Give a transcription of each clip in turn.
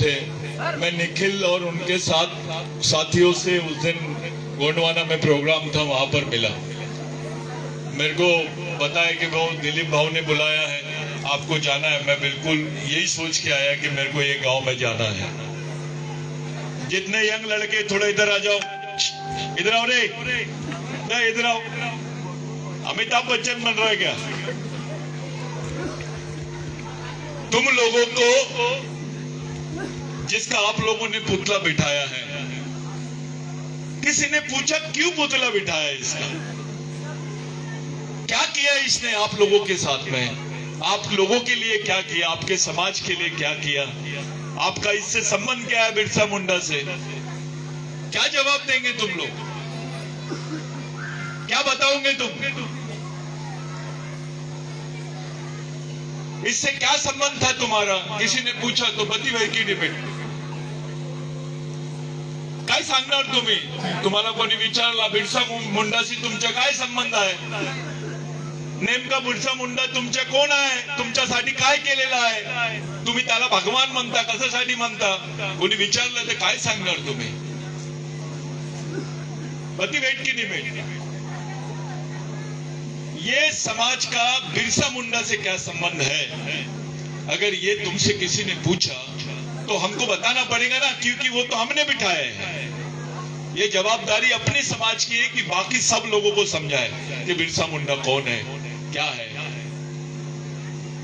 थे, मैं निखिल और उनके साथ साथियों से उस दिन गोंडवाना में प्रोग्राम था, वहां पर मिला। मेरे को बताया कि वो दिलीप भाव ने बुलाया है, आपको जाना है। मैं बिल्कुल यही सोच के आया कि मेरे को ये गांव में जाना है। जितने यंग लड़के थोड़ा इधर आ जाओ, इधर आओ रे, इधर आओ। अमिताभ बच्चन बन रहा है क्या? तुम लोगों को जिसका आप लोगों ने पुतला बिठाया है, किसी ने पूछा क्यों पुतला बिठाया इसका? क्या किया इसने आप लोगों के साथ में? आप लोगों के लिए क्या किया? आपके समाज के लिए क्या किया? आपका इससे संबंध क्या है बिरसा मुंडा से? क्या जवाब देंगे तुम लोग? क्या बताओगे तुम? इससे क्या संबंध था तुम्हारा? किसी ने पूछा तो बती भाई की डिबेट काय सांगणार तुम्ही? तुम्हाला कोणी विचारला बिरसा मुंडाशी तुमचा काय संबंध आहे? नेमका बिरसा मुंडा तुमच्या कोण आहे? तुमच्यासाठी काय केलेलं आहे? तुम्ही त्याला भगवान म्हणता, कशासाठी म्हणता? कोणी विचारलं तर काय सांगणार तुम्ही? बती वेट की डिबेट। ये समाज का बिरसा मुंडा से क्या संबंध है? अगर ये तुमसे किसी ने पूछा तो हमको बताना पड़ेगा ना, क्योंकि वो तो हमने बिठाया है। ये जवाबदारी अपने समाज की है कि बाकी सब लोगों को समझाए कि बिरसा मुंडा कौन है, क्या है।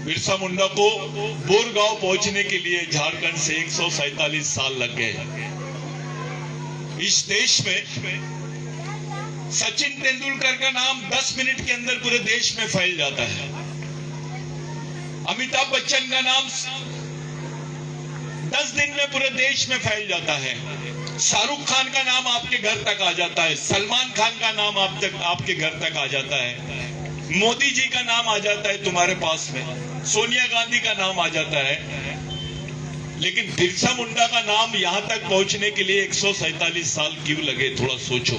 बिरसा मुंडा को बोरगांव पहुंचने के लिए झारखंड से 147 साल लग गए। इस देश में सचिन तेंदुलकर का नाम 10 मिनट के अंदर पूरे देश में फैल जाता है। अमिताभ बच्चन का नाम 10 दिन में पूरे देश में फैल जाता है। शाहरुख खान का नाम आपके घर तक आ जाता है। सलमान खान का नाम आपके घर तक आ जाता है। मोदी जी का नाम आ जाता है तुम्हारे पास में। सोनिया गांधी का नाम आ जाता है। लेकिन बिरसा मुंडा का नाम यहां तक पहुंचने के लिए 147 साल क्यों लगे? थोड़ा सोचो।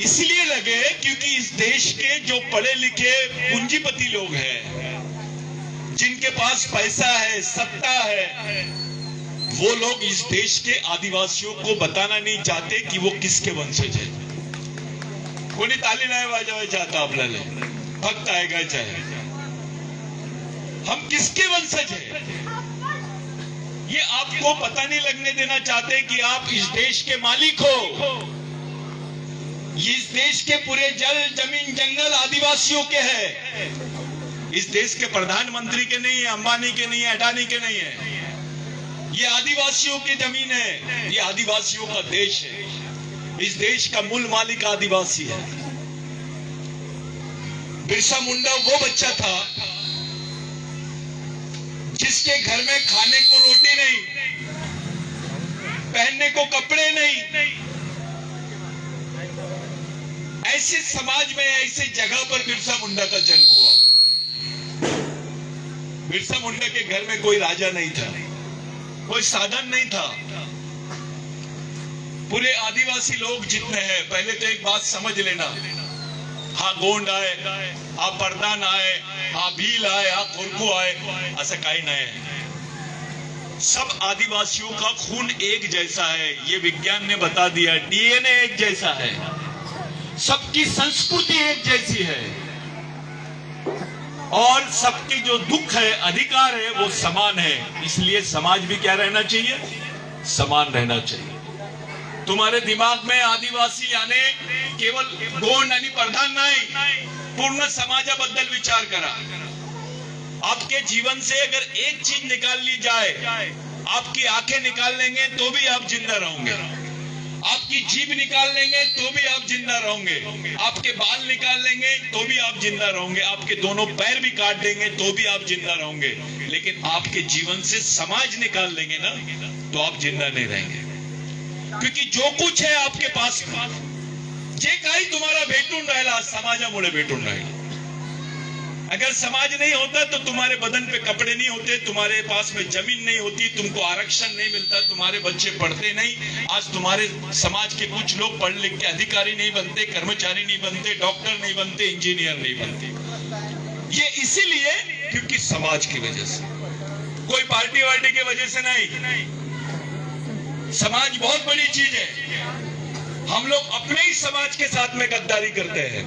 इसलिए लगे क्योंकि इस देश के जो पढ़े लिखे पूंजीपति लोग हैं, जिनके पास पैसा है, सत्ता है, वो लोग इस देश के आदिवासियों को बताना नहीं चाहते कि वो किसके वंशज है। कोणी ताली नाही वाजवायची आता आपल्याला, फक्त ऐकायचं आहे हम किसके वंशज है। ये आपको पता नहीं लगने देना चाहते कि आप इस देश के मालिक हो। इस देश के पूरे जल, जमीन, जंगल आदिवासियों के हैं। इस देश के प्रधानमंत्री के नहीं है, अंबानी के नहीं है, अडानी के नहीं है। ये आदिवासियों की जमीन है, ये आदिवासियों का देश है। इस देश का मूल मालिक आदिवासी है। बिरसा मुंडा वो बच्चा था जिसके घर में खाने को रोटी नहीं, पहनने को कपड़े नहीं। ऐसे समाज में, ऐसे जगह पर बिरसा मुंडा का जन्म हुआ। बिरसा मुंडा के घर में कोई राजा नहीं था, कोई साधन नहीं था। पूरे आदिवासी लोग जितने हैं, पहले तो एक बात समझ लेना, हा गोंड आए, हा परदान आए, हा भील आए, हा कोरकू आए, ऐसा काही नहीं है। सब आदिवासियों का खून एक जैसा है, ये विज्ञान ने बता दिया। डीएनए एक जैसा है, सबकी संस्कृति एक जैसी है, और सबके जो दुख है, अधिकार है, वो समान है। इसलिए समाज भी क्या रहना चाहिए? समान रहना चाहिए। तुम्हारे दिमाग में आदिवासी यानी केवल गोंड आणि प्रधान नहीं, पूर्ण समाजाबद्दल विचार करा। आपके जीवन से अगर एक चीज निकाल ली जाए, आपकी आंखें निकाल लेंगे तो भी आप जिंदा रहोगे, आपकी जीभ निकाल लेंगे तो भी आप जिंदा रहोगे, आपके बाल निकाल लेंगे तो भी आप जिंदा रहोगे, आपके दोनों पैर भी काट देंगे तो भी आप जिंदा रहोगे। लेकिन आपके जीवन से समाज निकाल लेंगे ना, तो आप जिंदा नहीं रहेंगे। क्योंकि जो कुछ है आपके पास, जे काही तुम्हाला भेटून राहिला, समाजामुळे भेटून राहिला। अगर समाज नहीं होता तो तुम्हारे बदन पे कपड़े नहीं होते, तुम्हारे पास में जमीन नहीं होती, तुमको आरक्षण नहीं मिलता, तुम्हारे बच्चे पढ़ते नहीं। आज तुम्हारे समाज के कुछ लोग पढ़ लिख के अधिकारी नहीं बनते, कर्मचारी नहीं बनते, डॉक्टर नहीं बनते, इंजीनियर नहीं बनते। ये इसीलिए क्योंकि समाज की वजह से। कोई पार्टी वार्टी की वजह से नहीं। समाज बहुत बड़ी चीज है। हम लोग अपने ही समाज के साथ में गद्दारी करते हैं।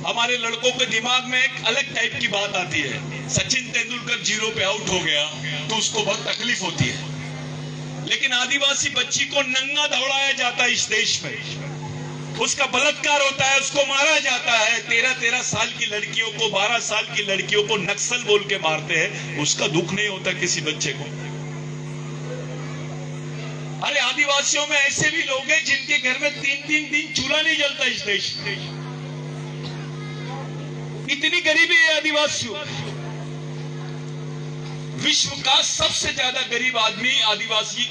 हमारे लड़कों के दिमाग में एक अलग टाइप की बात आती है। सचिन तेंदुलकर 0 पे आउट हो गया तो उसको बहुत तकलीफ होती है, लेकिन आदिवासी बच्ची को नंगा दौड़ाया जाता है इस देश में, उसका बलात्कार होता है, उसको मारा जाता है। 13-13 साल की लड़कियों को, 12 साल की लड़कियों को नक्सल बोल के मारते हैं, उसका दुख नहीं होता किसी बच्चे को। अरे आदिवासियों में ऐसे भी लोग हैं जिनके घर में 3-3 दिन चूल्हा नहीं जलता इस देश में। इतनी गरीबी है आदिवासियों। विश्व का सबसे ज्यादा गरीब आदमी आदिवासी,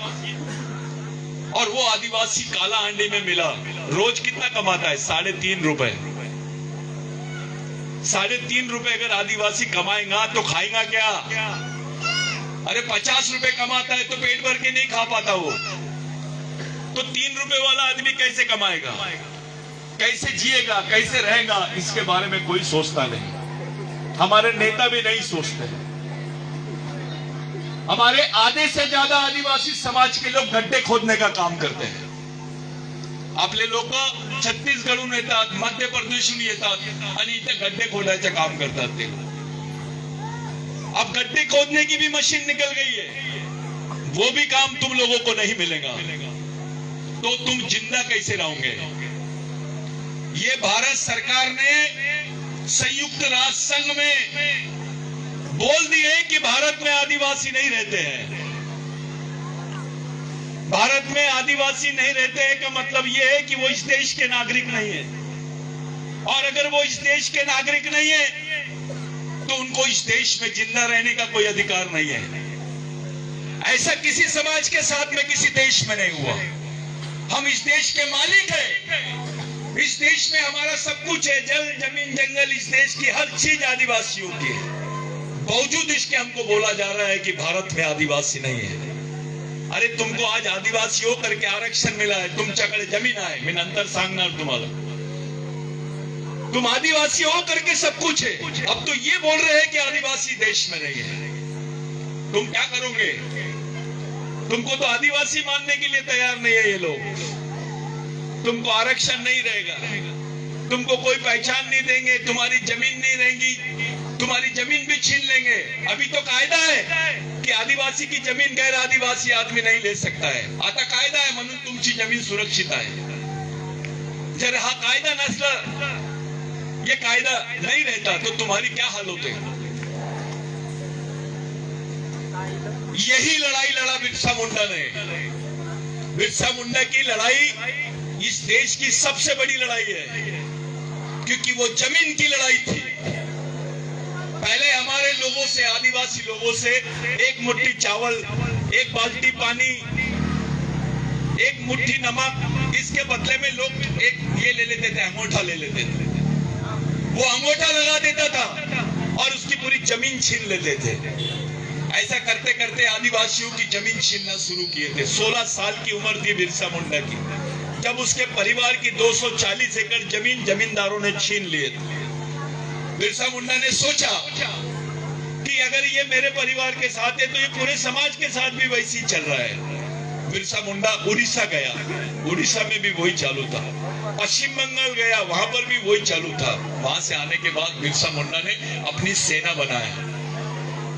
और वो आदिवासी काला अंडे में मिला। रोज कितना कमाता है? 3.5 रुपए। 3.5 रुपए अगर आदिवासी कमाएगा तो खाएगा क्या? अरे 50 रुपए कमाता है तो पेट भर के नहीं खा पाता वो, तो 3 रुपए वाला आदमी कैसे कमाएगा, कैसे जिएगा, कैसे रहेगा? इसके बारे में कोई सोचता नहीं। हमारे नेता भी नहीं सोचते। हमारे आधे से ज्यादा आदिवासी समाज के लोग गड्ढे खोदने का काम करते हैं। आपले लोक छत्तीसगडहून येतात, मध्य प्रदेशहून येतात आणि इथे गड्ढे खोदायचं काम करतात ते। अब गड्ढे खोदने की भी मशीन निकल गई है, वो भी काम तुम लोगों को नहीं मिलेगा, तो तुम जिंदा कैसे रहोगे? ये भारत सरकार ने संयुक्त राष्ट्र संघ में बोल दिए कि भारत में आदिवासी नहीं रहते हैं। भारत में आदिवासी नहीं रहते हैं का मतलब यह है कि वो इस देश के नागरिक नहीं है, और अगर वो इस देश के नागरिक नहीं है तो उनको इस देश में जिंदा रहने का कोई अधिकार नहीं है। ऐसा किसी समाज के साथ में किसी देश में नहीं हुआ। हम इस देश के मालिक हैं। इस देश में हमारा सब कुछ है, जल, जमीन, जंगल। इस देश की हर चीज आदिवासियों की है। बावजूद इसके हमको बोला जा रहा है कि भारत में आदिवासी नहीं है। अरे तुमको आज आदिवासी हो करके आरक्षण मिला है, तुमच्याकडे जमीन आहे, मी नंतर सांगणार तुम्हाला। तुम आदिवासी हो करके सब कुछ है, अब तो ये बोल रहे हैं कि आदिवासी देश में नहीं है। तुम क्या करोगे? तुमको तो आदिवासी मानने के लिए तैयार नहीं है ये लोग। तुमको आरक्षण नहीं रहेगा, तुमको कोई पहचान नहीं देंगे, तुम्हारी जमीन नहीं रहेगी, तुम्हारी जमीन भी छीन लेंगे। अभी तो कायदा है कि आदिवासी की जमीन गैर आदिवासी आदमी नहीं ले सकता है। आता कायदा आहे म्हणून तुमची जमीन सुरक्षित आहे। जर हा कायदा नसला, ये कायदा नहीं रहता, तो तुम्हारी क्या हाल होते? यही लड़ाई लड़ा बिरसा मुंडा ने। बिरसा मुंडा की लड़ाई इस देश की सबसे बड़ी लड़ाई है, क्योंकि वो जमीन की लड़ाई थी। पहले हमारे लोगों से, आदिवासी लोगों से एक मुट्ठी चावल, एक बाल्टी पानी, एक मुट्ठी नमक, इसके बदले में लोग एक ये ले लेते थे, अंगूठा ले लेते थे। वो अंगूठा लगा देता था और उसकी पूरी जमीन छीन लेते थे। ऐसा करते करते आदिवासियों की जमीन छीनना शुरू किए थे। 16 साल की उम्र थी बिरसा मुंडा की जब उसके परिवार की 240 एकड़ जमीन जमींदारों ने छीन लिए थे। बिरसा मुंडा ने सोचा कि अगर ये मेरे परिवार के साथ है तो ये पूरे समाज के साथ भी वैसी चल रहा है। बिरसा मुंडा उड़ीसा गया, उड़ीसा में भी वही चालू था। पश्चिम बंगाल गया, वहां पर भी वही चालू था। वहां से आने के बाद बिरसा मुंडा ने अपनी सेना बनाया,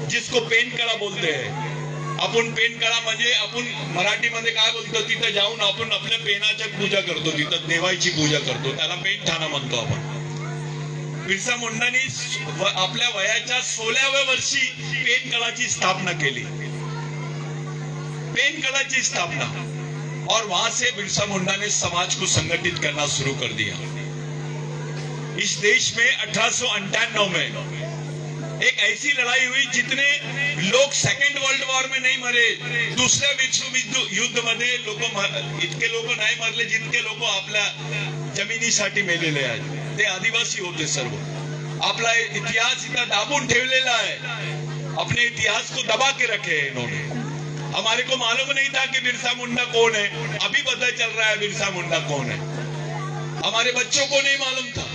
जिसको पेनकळा बोलते हैं। आपण पेनकळा म्हणजे आपण मराठीमध्ये काय बोलतो, तिथे जाऊन आपण आपल्या पेनाची पूजा करतो, तिथे देवाची पूजा करतो, त्याला पेनठाणा म्हणतो आपण। बिरसा मुंडांनी आपल्या वयाच्या 16व्या वर्षी पेनकळाची स्थापना केली, पेनकळाची स्थापना, और वहां से बिरसा मुंडा ने समाज को संगठित करना शुरू कर दिया। इस देश में 1898 में एक ऐसी लड़ाई हुई जितने लोग सेकंड वर्ल्ड वॉर में नहीं मरे, दुसऱ्या विश्व युद्ध मध्ये इतके लोक नाही मरले जितके लोक आपल्या जमिनीसाठी मेलेले आहेत। ते आदिवासी होते सर्व। आपला इतिहास इतना दाबून ठेवलेला है, अपने इतिहास को दबा के रखे हैं इन्होंने। हमारे को मालूम नहीं था कि बिरसा मुंडा कौन है, अभी पता चल रहा है बिरसा मुंडा कौन है। हमारे बच्चों को नहीं मालूम था,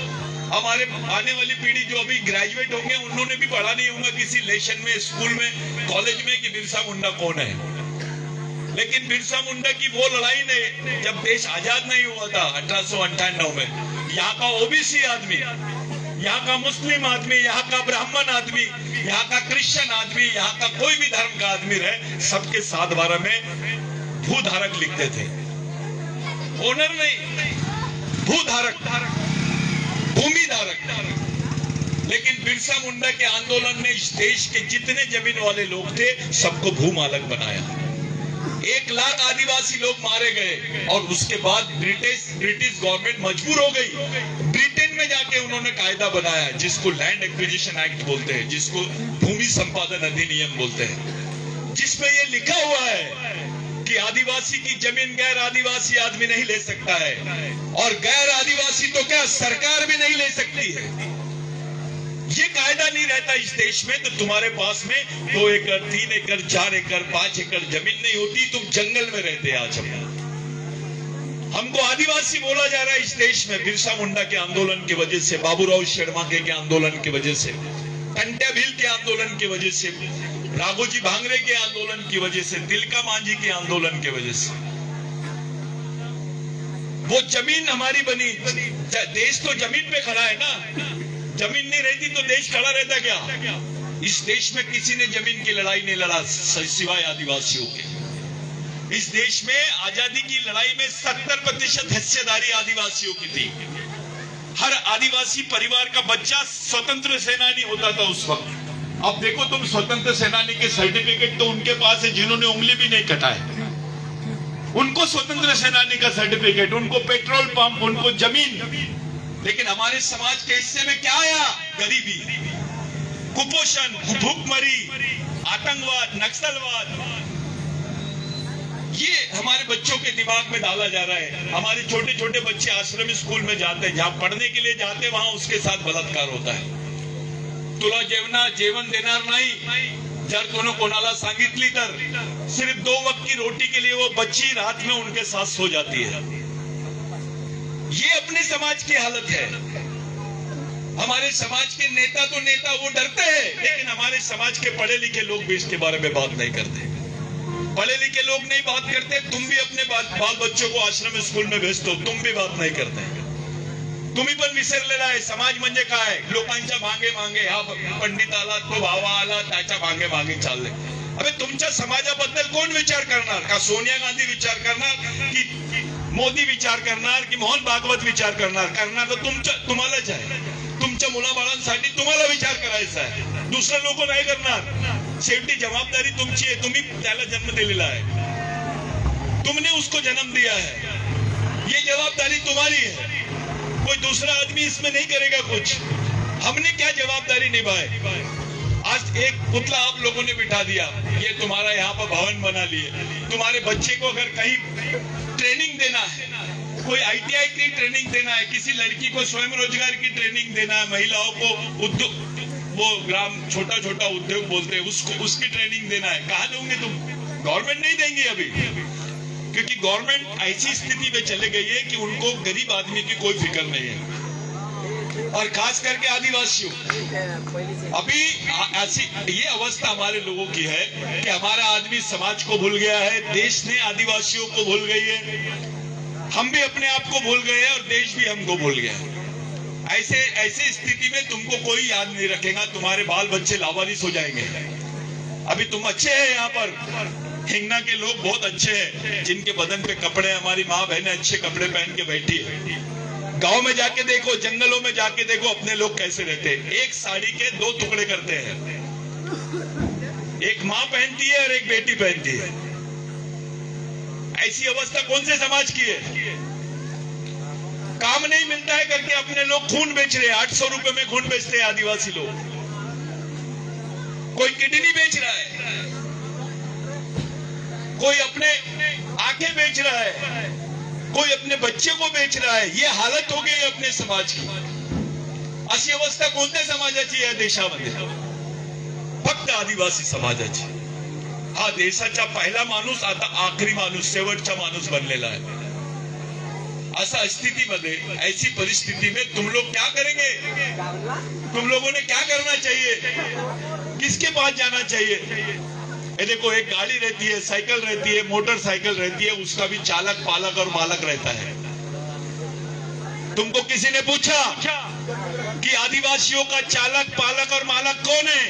हमारे आने वाली पीढ़ी जो अभी ग्रेजुएट होंगे उन्होंने भी पढ़ा नहीं होगा किसी लेशन में, स्कूल में, कॉलेज में कि बिरसा मुंडा कौन है। लेकिन बिरसा मुंडा की वो लड़ाई ने, जब देश आजाद नहीं हुआ था 1898 में, यहाँ का ओबीसी आदमी, यहाँ का मुस्लिम आदमी, यहाँ का ब्राह्मण आदमी, यहाँ का क्रिश्चियन आदमी, यहाँ का कोई भी धर्म का आदमी रहे, सबके 7/12 में भूधारक लिखते थे। ओनर नहीं, भूधारक, भूमि धारक। लेकिन बिरसा मुंडा के आंदोलन ने इस देश के जितने जमीन वाले लोग थे सबको भूमालक बनाया। 1 लाख आदिवासी लोग मारे गए और उसके बाद ब्रिटिश गवर्नमेंट मजबूर हो गई। ब्रिटेन में जाके उन्होंने कायदा बनाया जिसको लैंड एक्विजिशन एक्ट बोलते हैं, जिसको भूमि संपादन अधिनियम बोलते हैं, जिसमें ये लिखा हुआ है कि आदिवासी की जमीन गैर आदिवासी आदमी नहीं ले सकता है, और गैर आदिवासी तो क्या सरकार भी नहीं ले सकती है। ये कायदा नहीं रहता इस देश में तो तुम्हारे पास में 2 एकड़, 3 एकड़, 4 एकड़, 5 एकड़ जमीन नहीं होती, तुम जंगल में रहते। आज हमको आदिवासी बोला जा रहा है इस देश में बिरसा मुंडा के आंदोलन की वजह से, बाबूराव शर्मा के आंदोलन की वजह से, टंट्या भील के आंदोलन की वजह से, राघोजी भांगरे के आंदोलन की वजह से, तिलका मांझी के आंदोलन की वजह से। वो जमीन हमारी बनी, देश तो जमीन पे खड़ा है ना। जमीन नहीं रहती तो देश खड़ा रहता क्या? इस देश में किसी ने जमीन की लड़ाई नहीं लड़ा सिवाय आदिवासियों के। इस देश में आजादी की लड़ाई में 70% हिस्सेदारी आदिवासियों की थी। हर आदिवासी परिवार का बच्चा स्वतंत्र सेनानी होता था उस वक्त। अब देखो तुम, स्वतंत्र सेनानी के सर्टिफिकेट तो उनके पास है जिन्होंने उंगली भी नहीं कटाए, उनको स्वतंत्र सेनानी का सर्टिफिकेट, उनको पेट्रोल पंप, उनको जमीन। लेकिन हमारे समाज के हिस्से में क्या आया? गरीबी, कुपोषण, भूखमरी, आतंकवाद, नक्सलवाद। ये हमारे बच्चों के दिमाग में डाला जा रहा है। हमारे छोटे छोटे बच्चे आश्रम स्कूल में जाते हैं, जहां पढ़ने के लिए जाते हैं वहां उसके साथ बलात्कार होता है। तुला जेवण देणार नहीं, जर तूने कोणाला सांगितली तर सिर्फ 2 वक्त की रोटी के लिए वो बच्ची रात में उनके साथ सो जाती है। ये अपने समाज की हालत है। हमारे समाज के नेता तो नेता वो डरते हैं, लेकिन हमारे समाज के पढ़े लिखे लोग भी इसके बारे में बात नहीं करते। पढ़े लिखे लोग नहीं बात करते। तुम भी अपने बाल बच्चों को आश्रम स्कूल में भेज दो, तुम भी बात नहीं करते। तुम्ही पण विसरलेला आहे समाज म्हणजे काय? लोकांच्या मागे मागे, हा पंडित आला, तो भावा आला, त्याच्या मागे मागे चालले। अबे तुमच्या समाजाबद्दल कोण विचार करणार? का सोनिया गांधी विचार करणार, की मोदी विचार करणार, की मोहन भागवत विचार करणार? करणार तर तुम्हालाच आहे। तुमच्या मुलाबाळांसाठी तुम्हाला विचार करायचा आहे, दुसरे लोक नाही करणार। शेवटी जबाबदारी तुमची आहे, तुम्ही त्याला जन्म दिलेला आहे, तुमने उसको जन्म दिया है, ये जवाबदारी तुम्हारी है। कोई दूसरा आदमी इसमें नहीं करेगा कुछ। हमने क्या जवाबदारी निभाए? आज एक पुतला आप लोगों ने बिठा दिया, ये तुम्हारा यहाँ पर भवन बना लिए। तुम्हारे बच्चे को अगर कहीं ट्रेनिंग देना है, कोई ITI की ट्रेनिंग देना है, किसी लड़की को स्वयं रोजगार की ट्रेनिंग देना है, महिलाओं को उद्योग, वो ग्राम छोटा छोटा उद्योग बोलते हैं उसको, उसकी ट्रेनिंग देना है, कहाँ दोगे तुम? गवर्नमेंट नहीं देंगे अभी, क्योंकि गवर्नमेंट ऐसी स्थिति में चले गई है कि उनको गरीब आदमी की कोई फिक्र नहीं है, और खास करके आदिवासियों। अभी ऐसी ये अवस्था हमारे लोगों की है कि हमारा आदमी समाज को भूल गया है, देश ने आदिवासियों को भूल गई है, हम भी अपने आप को भूल गए हैं और देश भी हमको भूल गया है। ऐसे स्थिति में तुमको कोई याद नहीं रखेगा, तुम्हारे बाल बच्चे लावारिस हो जाएंगे। अभी तुम अच्छे हैं, यहाँ पर हिंगना के लोग बहुत अच्छे हैं, जिनके बदन पे कपड़े, हमारी माँ बहनें अच्छे कपड़े पहन के बैठी है। गांव में जाके देखो, जंगलों में जाके देखो अपने लोग कैसे रहते हैं। एक साड़ी के 2 टुकड़े करते हैं, एक माँ पहनती है और एक बेटी पहनती है। ऐसी अवस्था कौन से समाज की है? काम नहीं मिलता है करके अपने लोग खून बेच रहे हैं। 800 रुपए में खून बेचते हैं आदिवासी लोग। कोई किडनी बेच रहा है, कोई अपने आंखें बेच रहा है, कोई अपने बच्चे को बेच रहा है। ये हालत हो गई अपने समाज की। अशी अवस्था कोणत्या समाजाची आहे देशामध्ये? फक्त आदिवासी समाजाची। हा देशाचा पहिला माणूस आता आखरी माणूस, शेवटचा माणूस बनलेला आहे। ऐसा स्थिति में, ऐसी परिस्थिति में तुम लोग क्या करेंगे? तुम लोगों ने क्या करना चाहिए? किसके पास जाना चाहिए? ये देखो, एक गाड़ी रहती है, साइकिल रहती है, मोटरसाइकिल रहती है, उसका भी चालक, पालक और मालक रहता है। तुमको किसी ने पूछा कि आदिवासियों का चालक, पालक और मालक कौन है?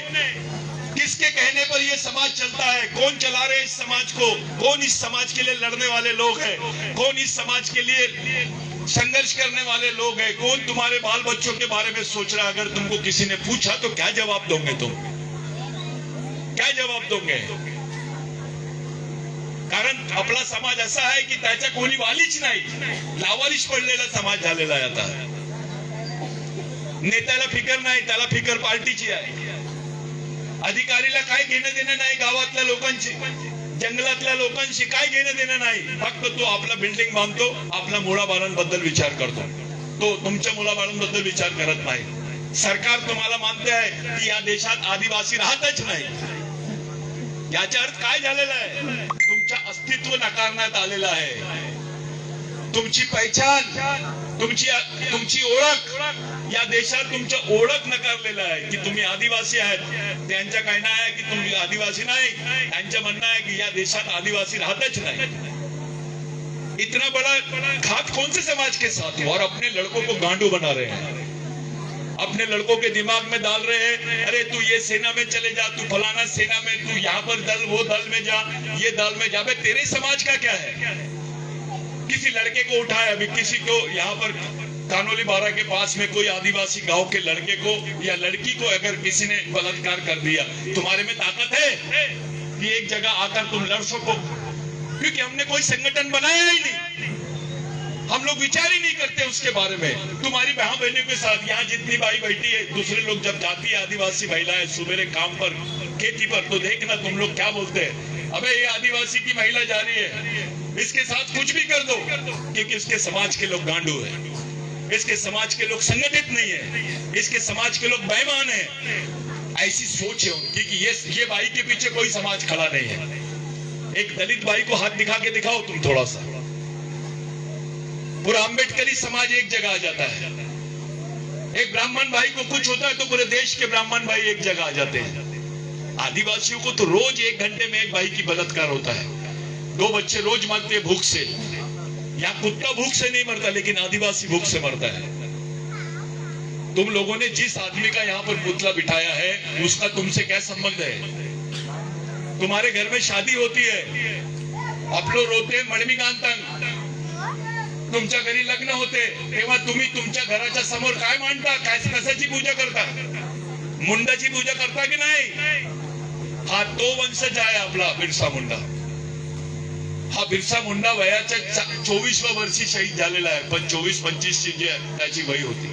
किसके कहने पर यह समाज चलता है? कौन चला रहे इस समाज को? कौन इस समाज के लिए लड़ने वाले लोग हैं? कौन इस समाज के लिए संघर्ष करने वाले लोग हैं? कौन तुम्हारे बाल बच्चों के बारे में सोच रहा है? अगर तुमको किसी ने पूछा तो क्या जवाब दोगे तुम? क्या जवाब दोगे? कारण आपला समाज असा आहे की त्याच्या कोणी वालीच नाही, लावारिश पडलेला समाज झालेला आहे आता. नेत्याला फिकर नाही, त्याला फिकर पार्टीची आहे. अधिकारीला काय घेणं देणं नाही गावातल्या लोकांची, जंगलातल्या लोकांशी काय घेणं देणं नाही. फक्त तो आपला बिल्डिंग बांधतो, आपल्या मुलाबाळांबद्दल विचार करतो. तो तुमच्या मुलाबाळांबद्दल विचार करत नाही. सरकार तुम्हाला मानते आहे की या देशात आदिवासी राहतच नाही. याचा अर्थ काय झालेला आहे? तुमचं अस्तित्व नकारण्यात आलेलं आहे. तुमची पहचान, तुमची ओळख, या देशात तुमचं ओळख नकारलेलं आहे की तुम्ही आदिवासी आहेत. त्यांचं कहना आहे की तुम्ही आदिवासी नाही, त्यांचं म्हणणं आहे की या देशात आदिवासी राहतच नाही. इतना बड़ा घात कौन से समाज के साथ है? और अपने लड़कों को गांडू बना रहे हैं, अपने लड़कों के दिमाग में डाल रहे हैं, अरे तू ये सेना में चले जा, तू फलाना सेना में, तू यहाँ पर दल, वो दल में जा, ये दल में जा. भाई तेरे समाज का क्या है? किसी लड़के को उठाया, अभी किसी को यहाँ पर कानोली बारा के पास में कोई आदिवासी गांव के लड़के को या लड़की को अगर किसी ने बलात्कार कर दिया, तुम्हारे में ताकत है कि एक जगह आकर तुम लड़ सको? क्योंकि हमने कोई संगठन बनाया ही नहीं, हम लोग विचार ही नहीं करते उसके बारे में. तुम्हारी बहन बहनों के साथ यहाँ जितनी भाई बैठी है, दूसरे लोग जब जाती है आदिवासी महिलाएं सुबह काम पर, खेती पर, तो देखना तुम लोग क्या बोलते हैं, अबे ये आदिवासी की महिला जा रही है, इसके साथ कुछ भी कर दो, क्योंकि इसके समाज के लोग गांडू है, इसके समाज के लोग संगठित नहीं है, इसके समाज के लोग बेईमान है. ऐसी सोच है उनकी कि ये भाई के पीछे कोई समाज खड़ा नहीं है. एक दलित भाई को हाथ दिखा के दिखाओ तुम थोड़ा सा, पूरा अम्बेडकरी समाज एक जगह आ जाता है. एक ब्राह्मण भाई को कुछ होता है तो पूरे देश के ब्राह्मण भाई एक जगह आ जाते हैं. आदिवासियों को तो रोज 1 घंटे में एक भाई की बलात्कार होता है. 2 बच्चे रोज मरते हैं भूख से. यहाँ कुत्ता भूख से नहीं मरता, लेकिन आदिवासी भूख से मरता है. तुम लोगों ने जिस आदमी का यहाँ पर पुतला बिठाया है, उसका तुमसे क्या संबंध है? तुम्हारे घर में शादी होती है, आप लोग रोते हैं मणिकांतन. तुमच्या घरी लग्न होते तेव्हा तुम्ही तुमच्या घराच्या समोर काय मांडता? काय कशाची पूजा करता? मुंडाची पूजा करता की नाही? हा तो वंशज आहे आपला बिरसा मुंडा. हा बिरसा मुंडा वयाच्या 24व्या वर्षी शहीद झालेला आहे. पण 24-25 ची जी त्याची वय होती.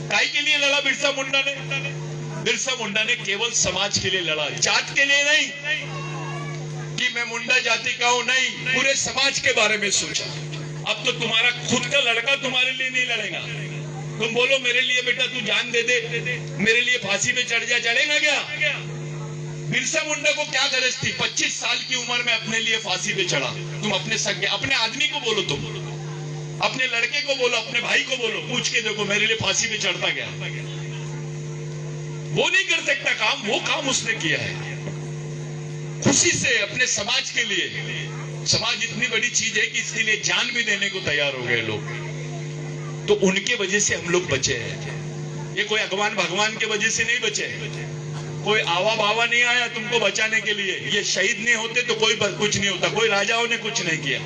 काय के लिए लड़ा बिरसा मुंडा ने? बिरसा मुंडा ने केवल समाज के लिए लड़ा, जात के लिए नहीं कि मैं मुंडा जाति का हूं, नहीं, पूरे समाज के बारे में सोचा. अब तो तुम्हारा खुद का लड़का तुम्हारे लिए नहीं लड़ेगा. तुम बोलो मेरे लिए बेटा तू जान दे दे, मेरे लिए फांसी में चढ़ जा, चढ़ेगा क्या? बिरसा मुंडा को क्या गरज थी 25 साल की उम्र में अपने लिए फांसी पे चढ़ा? तुम अपने संग, अपने आदमी को बोलो, तुम अपने लड़के को बोलो, अपने भाई को बोलो, पूछ के देखो मेरे लिए फांसी पे चढ़ता क्या? वो नहीं कर सकता काम, वो काम उसने किया है खुशी से अपने समाज के लिए. समाज इतनी बड़ी चीज है कि इसके लिए जान भी देने को तैयार हो गए लोग. तो उनके वजह से हम लोग बचे हैं. ये कोई अगवान भगवान के वजह से नहीं बचे. कोई आवा बावा नहीं आया तुमको बचाने के लिए. ये शहीद नहीं होते तो कोई कुछ नहीं होता. कोई राजाओं ने कुछ नहीं किया.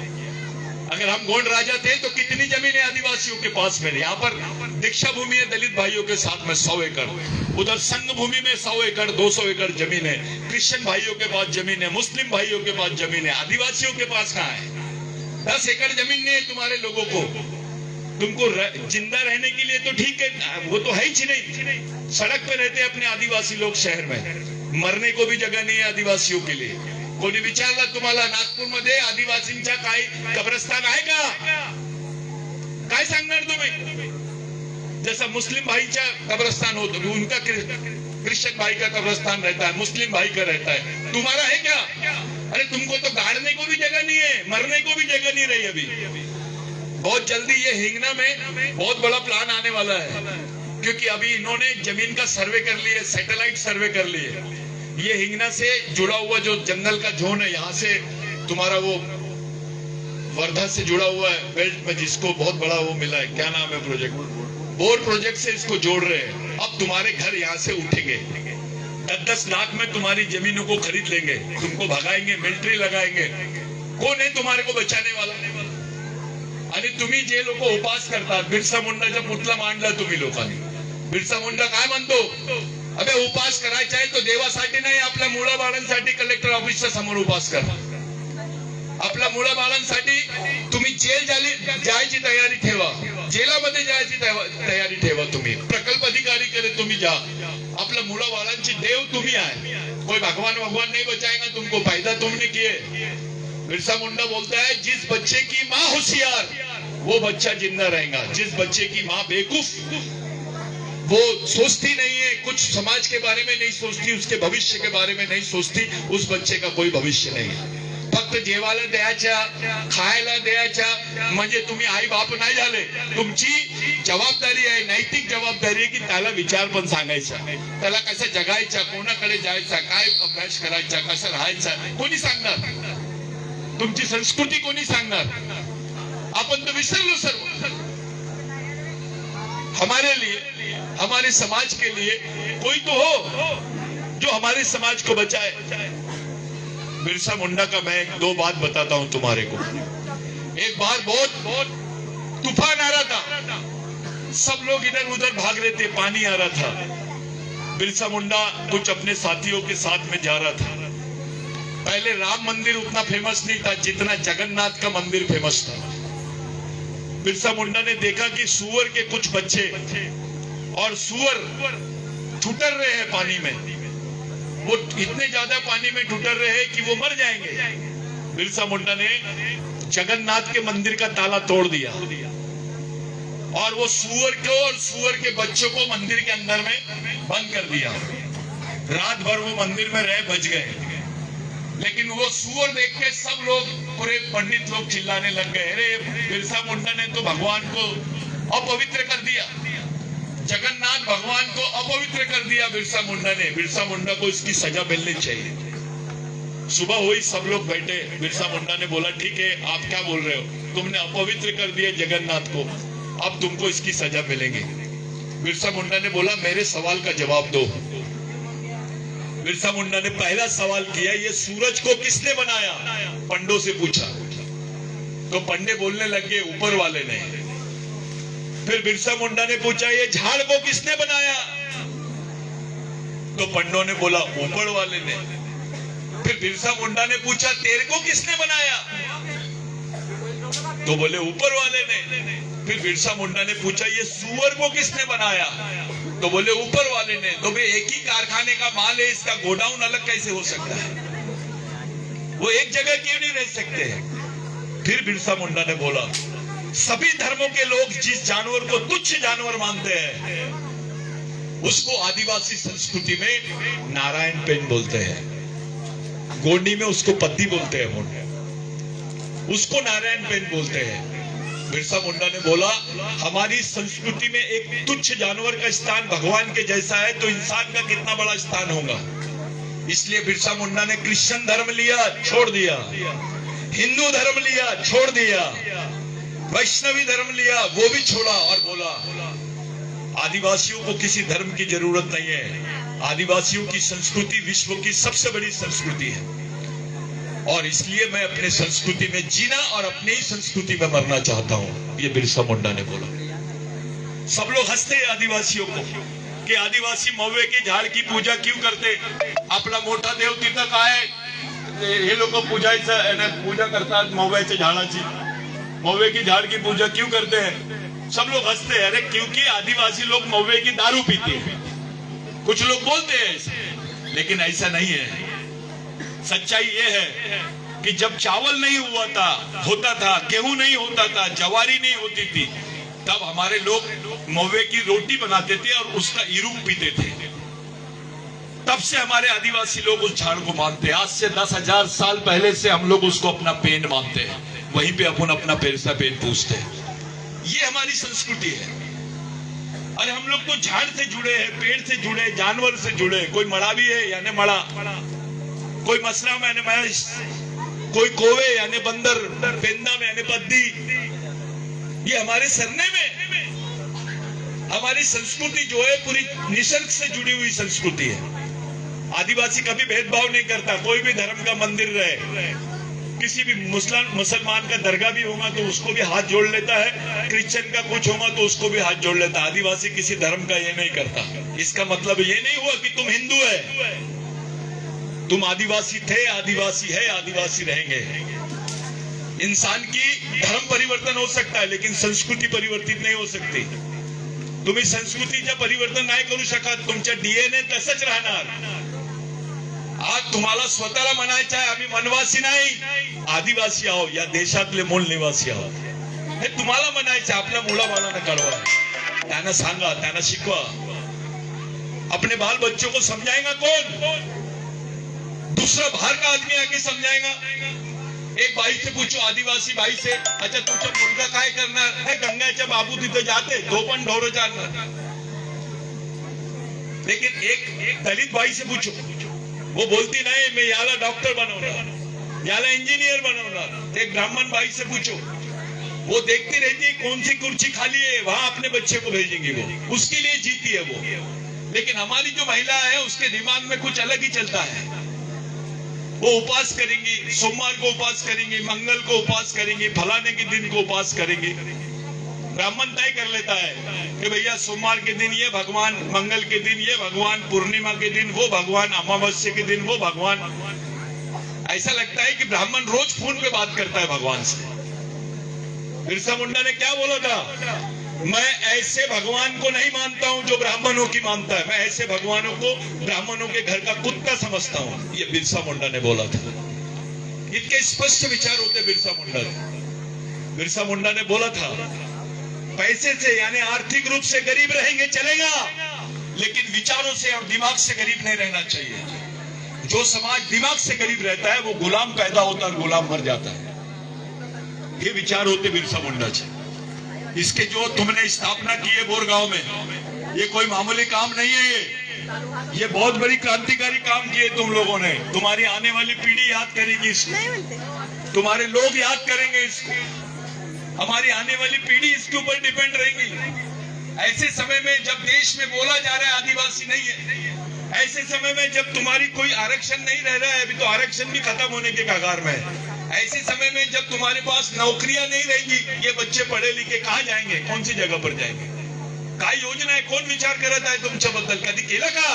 अगर हम गोंड राजा थे तो कितनी जमीन है आदिवासियों के पास में? यहाँ पर दीक्षा भूमि है दलित भाइयों के साथ में 100 एकड़, उधर संघ भूमि में 100 एकड़ 200 एकड़ जमीन है. क्रिश्चियन भाइयों के पास जमीन है, मुस्लिम भाइयों के पास जमीन है. आदिवासियों के पास कहाँ है? 10 एकड़ जमीन नहीं है तुम्हारे लोगों को. तुमको जिंदा रहने के लिए तो ठीक है, वो तो है ही नहीं. सड़क पे रहते अपने आदिवासी लोग शहर में, मरने को भी जगह नहीं है आदिवासियों के लिए. कोणी विचारलं तुम्हाला नागपूरमध्ये आदिवासींच्या काही कब्रस्तान आहे का? काय सांगणार तुम्ही? जैसा मुस्लिम भाई का कब्रस्तान होता है, उनका क्रिश्चियन भाई का कब्रस्तान रहता है, मुस्लिम भाई का रहता है. तुम्हारा है क्या? अरे तुमको तो गाड़ने को भी जगह नहीं है, मरने को भी जगह नहीं रही. अभी बहुत जल्दी ये हिंगना में बहुत बड़ा प्लान आने वाला है, क्योंकि अभी इन्होंने जमीन का सर्वे कर लिया, सैटेलाइट सर्वे कर लिए। ये हिंगना से जुड़ा हुआ जो जंगल का जोन है, यहाँ से तुम्हारा वो वर्धा से जुड़ा हुआ है बेल्ट में, जिसको बहुत बड़ा वो मिला है, क्या नाम है प्रोजेक्ट, बोर प्रोजेक्ट से इसको जोड़ रहे हैं। अब तुम्हारे घर यहाँ से उठेंगे, 10-10 लाख में तुम्हारी जमीनों को खरीद लेंगे, तुमको भगाएंगे, मिलिट्री लगाएंगे। कौन है तुम्हारे को बचाने वाला? आणि तुम्ही जे लोक उपास करतात, बिरसा मुंडाचा पुतळा मांडला तुम्ही लोकांनी, बिरसा मुंडा काय म्हणतो, अबे उपास करायचा आहे तो देवासाठी नाही, आपल्या मुलाबाळांसाठी कलेक्टर ऑफिसच्या समोर उपास करा, आपल्या मुलाबाळांसाठी तुम्ही जेल जायची तयारी ठेवा, जेलामध्ये जायची तयारी ठेवा, तुम्ही प्रकल्प अधिकारी कडे तुम्ही जा, आपल्या मुलाबाळांची देव तुम्ही आहे, कोई भगवान नहीं बचाएगा तुमको, फायदा तुमने किए। बिरसा मुंडा बोलता है, जिस बच्चे की माँ होशियार वो बच्चा जिंदा रहेगा, जिस बच्चे की माँ बेवकूफ, वो सोचती नहीं है, कुछ समाज के बारे में नहीं सोचती, उसके भविष्य के बारे में नहीं सोचती, उस बच्चे का कोई भविष्य नहीं है। फक्त जेवायला द्यायच्या, खायला द्यायच्या म्हणजे तुम्ही आई बाप नाही झाले, तुमची जबाबदारी आहे, नैतिक जबाबदारी आहे की त्याला विचार पण सांगायचा, त्याला कसं जगायचा, कोणाकडे जायचा, काय अभ्यास करायचा, कसं राहायचं, कोणी सांगणार? तुमची संस्कृती कोणी सांगणार? आपण तो विसरलो सर्व। हमारे लिए, हमारे समाज के लिए कोई तो हो जो हमारे समाज को बचाए। बिरसा मुंडा का मैं 2 बात बताता हूं तुम्हारे को। एक बार बहुत तूफान आ रहा था, सब लोग इधर उधर भाग रहे थे, पानी आ रहा था। बिरसा मुंडा कुछ अपने साथियों के साथ में जा रहा था। पहले राम मंदिर उतना फेमस नहीं था जितना जगन्नाथ का मंदिर फेमस था। बिरसा मुंडा ने देखा कि सुअर के कुछ बच्चे और सुअर ठुटर रहे हैं पानी में, वो इतने ज्यादा पानी में ठुटर रहे हैं कि वो मर जाएंगे। बिरसा मुंडा ने जगन्नाथ के मंदिर का ताला तोड़ दिया और वो सुअर को और सुअर के बच्चों को मंदिर के अंदर में बंद कर दिया। रात भर वो मंदिर में रहे, बच गए। लेकिन वो सुअर देख के सब लोग, पूरे पंडित लोग चिल्लाने लग गए, अरे बिरसा मुंडा ने तो भगवान को अपवित्र कर दिया, जगन्नाथ भगवान को अपवित्र कर दिया बिरसा मुंडा ने, बिरसा मुंडा को इसकी सजा मिलनी चाहिए। सुबह हुई, सब लोग बैठे, बिरसा मुंडा ने बोला, ठीक है आप क्या बोल रहे हो, तुमने अपवित्र कर दिया जगन्नाथ को, अब तुमको इसकी सजा मिलेगी। बिरसा मुंडा ने बोला, मेरे सवाल का जवाब दो। बिरसा मुंडा ने पहला सवाल किया, ये सूरज को किसने बनाया? पंडों से पूछा, तो पंडे बोलने लगे ऊपर वाले ने। फिर बिरसा मुंडा ने पूछा, ये झाड़ को किसने बनाया? तो पंडों ने बोला ऊपर वाले ने। फिर बिरसा मुंडा ने पूछा, तेरे को किसने बनाया? तो बोले ऊपर वाले ने। फिर बिरसा मुंडा ने पूछा, ये सुअर को किसने बनाया? तो बोले ऊपर वाले ने। तो भाई एक ही कारखाने का माल है, इसका गोडाउन अलग कैसे हो सकता है? वो एक जगह क्यों नहीं रह सकते? फिर बिरसा मुंडा ने बोला, सभी धर्मों के लोग जिस जानवर को तुच्छ जानवर मानते हैं उसको आदिवासी संस्कृति में नारायण पेन बोलते हैं, गोंडी में उसको पत्ती बोलते हैं, उसको नारायण पेन बोलते हैं। बिरसा मुंडा ने बोला, हमारी संस्कृति में एक तुच्छ जानवर का स्थान भगवान के जैसा है, तो इंसान का कितना बड़ा स्थान होगा। इसलिए बिरसा मुंडा ने क्रिश्चियन धर्म लिया, छोड़ दिया, हिंदू धर्म लिया, छोड़ दिया, वैष्णवी धर्म लिया, वो भी छोड़ा, और बोला आदिवासियों को किसी धर्म की जरूरत नहीं है, आदिवासियों की संस्कृति विश्व की सबसे बड़ी संस्कृति है, और इसलिए मैं अपने संस्कृति में जीना और अपनी ही संस्कृति में मरना चाहता हूं। ये बिरसा मुंडा ने बोला। सब लोग हंसते हैं आदिवासियों को कि आदिवासी महुए की झाड़ की पूजा क्यों करते, आपला मोठा देव तिथं काय, हे लोक पूजा करतात महुव्याच्या झाडाची, महुए की झाड़ की पूजा क्यों करते हैं? सब लोग हंसते हैं, अरे क्योंकि आदिवासी लोग महुए की दारू पीते हैं। कुछ लोग बोलते हैं ऐसे, लेकिन ऐसा नहीं है। सच्चाई ये है कि जब चावल नहीं होता था, गेहूं नहीं होता था, जवारी नहीं होती थी, तब हमारे लोग महुए की रोटी बनाते थे और उसका इरूक पीते थे। तब से हमारे आदिवासी लोग उस झाड़ को मानते हैं। आज से 10,000 साल पहले से हम लोग उसको अपना पेन मानते हैं, वहीं पे अपन अपना पेरसा पेन पूछते हैं। ये हमारी संस्कृति है। अरे हम लोग तो झाड़ से जुड़े हैं, पेड़ से जुड़े, जानवर से जुड़े। कोई मड़ा भी है यानी मड़ा, कोई मसरा में यानी मैश, कोई कोवे यानी बंदर, पेंदा में यानी पद्दी। ये हमारे सरने में हमारी संस्कृति जो है पूरी निसर्ग से जुड़ी हुई संस्कृति है। आदिवासी कभी भेदभाव नहीं करता, कोई भी धर्म का मंदिर रहे, किसी भी मुसलमान का दरगाह भी होगा तो उसको भी हाथ जोड़ लेता है, क्रिश्चियन का कुछ होगा तो उसको भी हाथ जोड़ लेता है। आदिवासी किसी धर्म का ये नहीं करता। इसका मतलब ये नहीं हुआ कि तुम हिंदू है, तुम आदिवासी थे, आदिवासी है, आदिवासी रहेंगे। इंसान की धर्म परिवर्तन हो सकता है लेकिन संस्कृती परिवर्तित नहीं हो सकती। तुम्ही संस्कृतीचं परिवर्तन नाही करू शकत, तुमच्या डीएनए तसंच राहणार। आज तुम्हाला स्वतःला म्हणायचं आहे आम्ही वनवासी नाही, आदिवासी आहोत, या देशातले मूळ निवासी आहोत। हे तुम्हाला म्हणायचं, आपल्या मुलाबाळांना कळवा, त्यांना सांगा, त्यांना शिकवा। अपने बाल बच्चों को समझाएगा कौन? दूसरा बाहर का आदमी आके समझाएगा। एक बाई से पूछो, आदिवासी बाई से, अच्छा तुमचा मुलगा काय करणार है? गंगाच्या बाबू तिथे जाते, तो पण ढोर चालणार। लेकिन एक दलित बाई से पूछो, वो बोलती नहीं मैं याला डॉक्टर बनवणार, याला इंजीनियर बनवणार। एक ब्राह्मण बाई से पूछो, वो देखती रहती है कौन सी कुर्सी खाली है, वहां अपने बच्चे को भेजेंगी, वो उसके लिए जीती है वो। लेकिन हमारी जो महिला है उसके दिमाग में कुछ अलग ही चलता है। वो उपवास करेंगी, सोमवार को उपवास करेंगी, मंगल को उपवास करेंगी, फलाने के दिन को उपवास करेंगी। ब्राह्मण तय कर लेता है कि भैया सोमवार के दिन ये भगवान, मंगल के दिन ये भगवान, पूर्णिमा के दिन वो भगवान, अमावस्या के दिन वो भगवान। ऐसा लगता है कि ब्राह्मण रोज फोन पे बात करता है भगवान से। बिरसा मुंडा ने क्या बोला था? मैं ऐसे भगवान को नहीं मानता हूं जो ब्राह्मणों की मानता है, मैं ऐसे भगवानों को ब्राह्मणों के घर का कुत्ता समझता हूं। ये बिरसा मुंडा ने बोला था। इतने स्पष्ट विचार होते बिरसा मुंडा के। बिरसा मुंडा ने बोला था पैसे से यानी आर्थिक रूप से गरीब रहेंगे चलेगा, लेकिन विचारों से और दिमाग से गरीब नहीं रहना चाहिए। जो समाज दिमाग से गरीब रहता है वो गुलाम पैदा होता है, गुलाम मर जाता है। ये विचार होते बिरसा मुंडा से। इसके जो तुमने स्थापना की है बोरगांव में, ये कोई मामूली काम नहीं है। ये बहुत बड़ी क्रांतिकारी काम किए तुम लोगों ने। तुम्हारी आने वाली पीढ़ी याद करेगी इसको, तुम्हारे लोग याद करेंगे इसको, हमारी आने वाली पीढ़ी इसके ऊपर डिपेंड रहेगी। ऐसे समय में जब देश में बोला जा रहा है आदिवासी नहीं है, ऐसे समय में जब तुम्हारी कोई आरक्षण नहीं रह रहा है, अभी तो आरक्षण भी खत्म होने के कगार में है, ऐसे समय में जब तुम्हारे पास नौकरियां नहीं रहेंगी, ये बच्चे पढ़े लिखे कहाँ जाएंगे, कौन सी जगह पर जाएंगे? काय योजना आहे, कोण विचार करत आहे तुमच्याबद्दल? कधी केला का?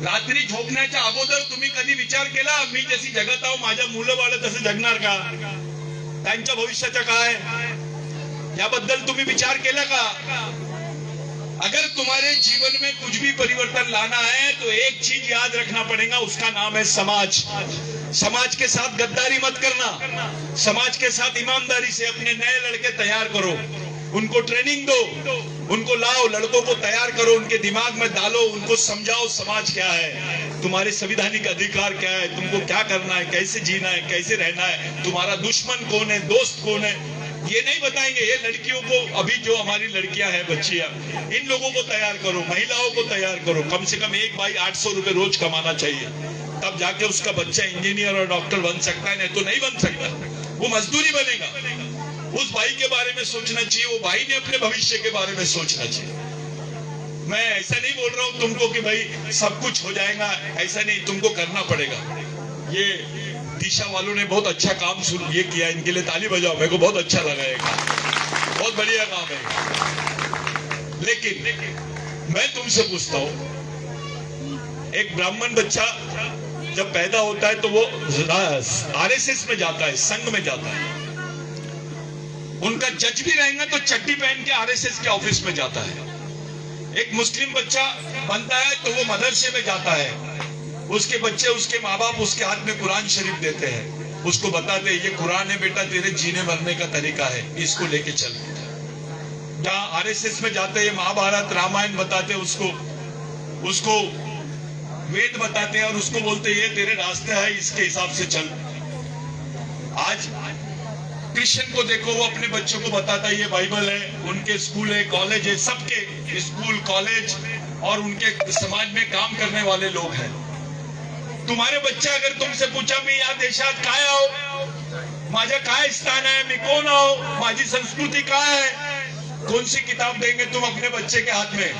रात्री झोपण्याच्या अगोदर तुम्ही कधी विचार केला मी जशी जगत आहो माझ्या मुलं बाळ तसं जगणार का? त्यांच्या भविष्याचं काय याबद्दल तुम्ही विचार केला का? अगर तुम्हारे जीवन में कुछ भी परिवर्तन लाना है तो एक चीज याद रखना पड़ेगा, उसका नाम है समाज। समाज के साथ गद्दारी मत करना, समाज के साथ ईमानदारी से अपने नए लड़के तैयार करो, उनको ट्रेनिंग दो, उनको लाओ, लड़कों को तैयार करो, उनके दिमाग में डालो, उनको समझाओ समाज क्या है, तुम्हारे संवैधानिक अधिकार क्या है, तुमको क्या करना है, कैसे जीना है, कैसे रहना है, तुम्हारा दुश्मन कौन है, दोस्त कौन है, ये नहीं बताएंगे। ये लड़कियों को, अभी जो हमारी लड़कियां हैं, बच्चियां, इन लोगों को तैयार करो, महिलाओं को तैयार करो। कम से कम एक भाई 800 रुपए रोज कमाना चाहिए, तब जाके उसका बच्चा इंजीनियर और डॉक्टर बन सकता है, नहीं तो नहीं बन सकता, वो मजदूरी बनेगा। उस भाई के बारे में सोचना चाहिए, वो भाई ने अपने भविष्य के बारे में सोचना चाहिए। मैं ऐसा नहीं बोल रहा हूं तुमको कि भाई सब कुछ हो जाएगा, ऐसा नहीं, तुमको करना पड़ेगा। ये दिशा वालों ने बहुत अच्छा काम शुरू ये किया, इनके लिए ताली बजाओ, मेरे को बहुत अच्छा लगा है, बहुत बढ़िया काम है। लेकिन मैं तुमसे पूछता हूं, एक ब्राह्मण बच्चा जब पैदा होता है तो वो आरएसएस में जाता है, संघ में जाता है, उनका जज भी रहेगा तो चड्डी पहन के आरएसएस के ऑफिस में जाता है। एक मुस्लिम बच्चा बनता है तो वो मदरसे में जाता है, उसके बच्चे, उसके माँ बाप उसके हाथ में कुरान शरीफ देते हैं, उसको बताते हैं ये कुरान है बेटा, तेरे जीने मरने का तरीका है, इसको लेके चल। जहाँ आरएसएस में जाते हैं महाभारत रामायण बताते, उसको वेद बताते हैं और उसको बोलते ये तेरे रास्ते है, इसके हिसाब से चल। आज क्रिश्चियन को देखो, वो अपने बच्चों को बताता है ये बाइबल है, उनके स्कूल है, कॉलेज है, सबके स्कूल कॉलेज और उनके समाज में काम करने वाले लोग हैं। तुम्हारे बच्चे अगर तुमसे पूछा मी या देशात काय आहो, माझा काय स्थान है, मी कौन आहो, माझी संस्कृती काय है, कौन सी किताब देंगे तुम अपने बच्चे के हाथ में?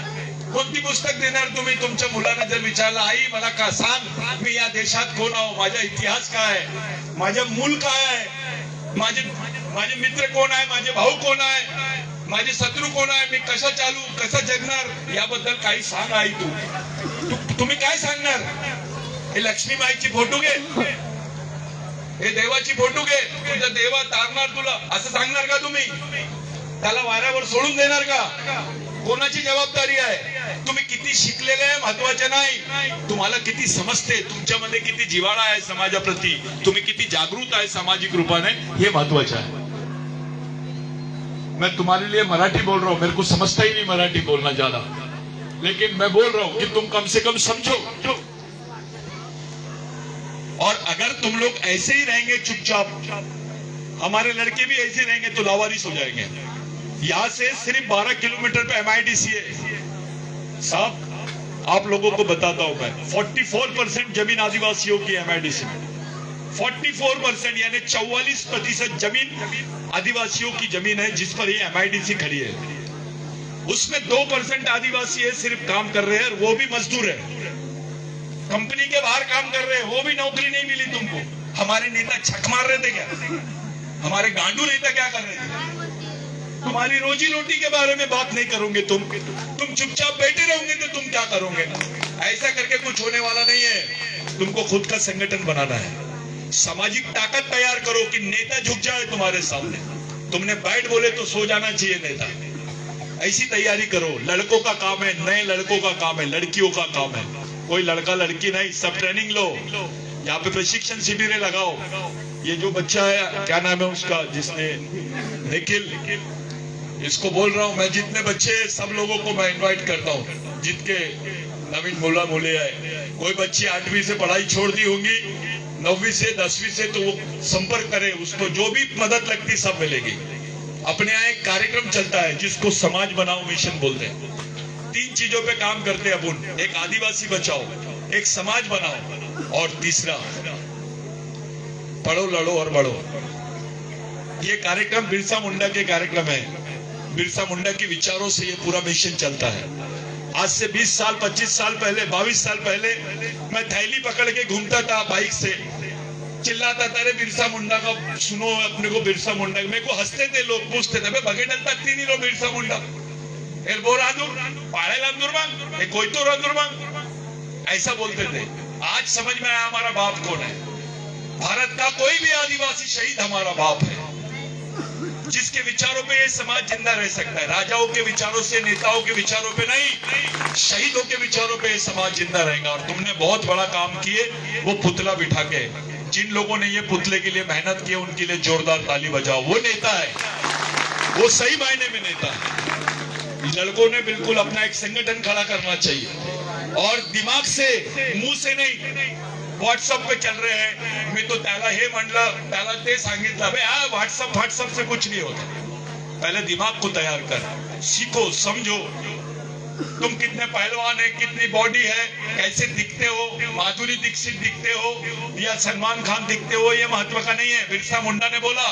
कोणती पुस्तक देणार तुम्ही? तुमच्या मुलांना जर विचारलं, आई मला का सांग मी या देशात कोण आहो, माझा इतिहास काय आहे, माझे मूल काय आहे, माझे मित्र कोण आहे, माझे भाऊ कोण आहे, माझे शत्रू कोण आहे, मी कसा चालू कसा जगणार, याबद्दल काही सांग आई. तुम्ही काय सांगणार? हे लक्ष्मी माईची फोटो घे, हे देवाची फोटो घे, तुझा देवा तारणार तुला, असं सांगणार का तुम्ही? त्याला वाऱ्यावर सोडून देणार का? कोणाची जबाबदारी आहे? तुम्ही किती शिकलेले आहे महत्वाचे नाही, तुम्हाला किती समजते, तुमच्यामध्ये किती जिव्हाळा आहे समाजाप्रती, तुम्ही किती जागृत आहे सामाजिक रूपाने, हे महत्वाचं आहे. मैं तुम्हारे लिए मराठी बोल रहा हूं, मेरे को समझता ही नहीं मराठी बोलना ज्यादा, लेकिन मैं बोल रहा हूं कि तुम कम से कम समझो. और अगर तुम लोग ऐसे ही रहेंगे चुपचाप, हमारे लड़के भी ऐसे रहेंगे तो लावारिस हो जाएंगे. यहां से सिर्फ 12 किलोमीटर पे MIDC है साहब, आप लोगों को बताता हूं मैं, 44% जमीन आदिवासियों की MIDC में, 44% यानी 44% जमीन आदिवासियों की जमीन है जिस पर ये MIDC खड़ी है. उसमें 2% आदिवासी है सिर्फ काम कर रहे हैं, और वो भी मजदूर है, कंपनी के बाहर काम कर रहे हैं, वो भी नौकरी नहीं मिली तुमको. हमारे नेता छक मार रहे थे क्या? हमारे गांडू नेता क्या कर रहे थे? तुम्हारी रोजी रोटी के बारे में बात नहीं करोगे, तुम चुपचाप बैठे रहोगे तो तुम क्या करोगे? ऐसा करके कुछ होने वाला नहीं है. तुमको खुद का संगठन बनाना है, सामाजिक ताकत तैयार करो कि नेता झुक जाए तुम्हारे सामने. तुमने बैठ बोले तो सो जाना चाहिए नेता, ऐसी तैयारी करो. लड़कों का काम है, नए लड़कों का काम है, लड़कियों का काम है, कोई लड़का लड़की नहीं, सब ट्रेनिंग लो. यहाँ पे प्रशिक्षण शिविरें लगाओ. ये जो बच्चा है, क्या नाम है उसका, जिसने निखिल, इसको बोल रहा हूं मैं, जितने बच्चे सब लोगों को मैं इनवाइट करता हूं, जितके नवीन मोला मोले आए. कोई बच्ची 8वीं से पढ़ाई छोड़ दी होंगी, 9वीं से 10वीं से, तो वो संपर्क करे, उसको जो भी मदद लगती सब मिलेगी. अपने यहाँ एक कार्यक्रम चलता है जिसको समाज बनाओ मिशन बोलते हैं. 3 चीजों पे काम करते हैं अपन, एक आदिवासी बचाओ, एक समाज बनाओ, और तीसरा पढ़ो लड़ो और बढ़ो. ये कार्यक्रम बिरसा मुंडा के कार्यक्रम है, बिरसा मुंडा के विचारों से ये पूरा मिशन चलता है. आज से 20 साल 25 साल पहले 22 साल पहले मैं थैली पकड़ के घूमता था बाइक से, चिल्लाता था, अरे बिरसा मुंडा का सुनो, अपने को बिरसा मुंडा. मेरे को हंसते थे लोग, पूछते थे बगे डलता नहीं रो बिरसा मुंडा, कोई तो रांदुर, ऐसा बोलते थे. आज समझ में आया हमारा बाप कौन है. भारत का कोई भी आदिवासी शहीद हमारा बाप है, जिसके विचारों पे ये समाज जिंदा रह सकता है. राजाओं के विचारों से, नेताओं के विचारों पे नहीं, शहीदों के विचारों पे ये समाज जिंदा रहेगा. और तुमने बहुत बड़ा काम किए, वो पुतला बिठा के. जिन लोगों ने ये पुतले के लिए मेहनत की, उनके लिए जोरदार ताली बजाओ. वो नेता है, वो सही मायने में नेता है. लड़कों ने बिल्कुल अपना एक संगठन खड़ा करना चाहिए, और दिमाग से, मुंह से नहीं. व्हाट्सएप पे चल रहे हैं, मैं तो त्याला हे म्हणलं, त्याला ते सांगितलं. भाई हाँ, व्हाट्सएप से कुछ नहीं होता. पहले दिमाग को तैयार कर, सीखो, समझो. तुम कितने पहलवान है, कितनी बॉडी है, कैसे दिखते हो, माधुरी दीक्षित दिखते हो या सलमान खान दिखते हो, ये महत्व का नहीं है. बिरसा मुंडा ने बोला,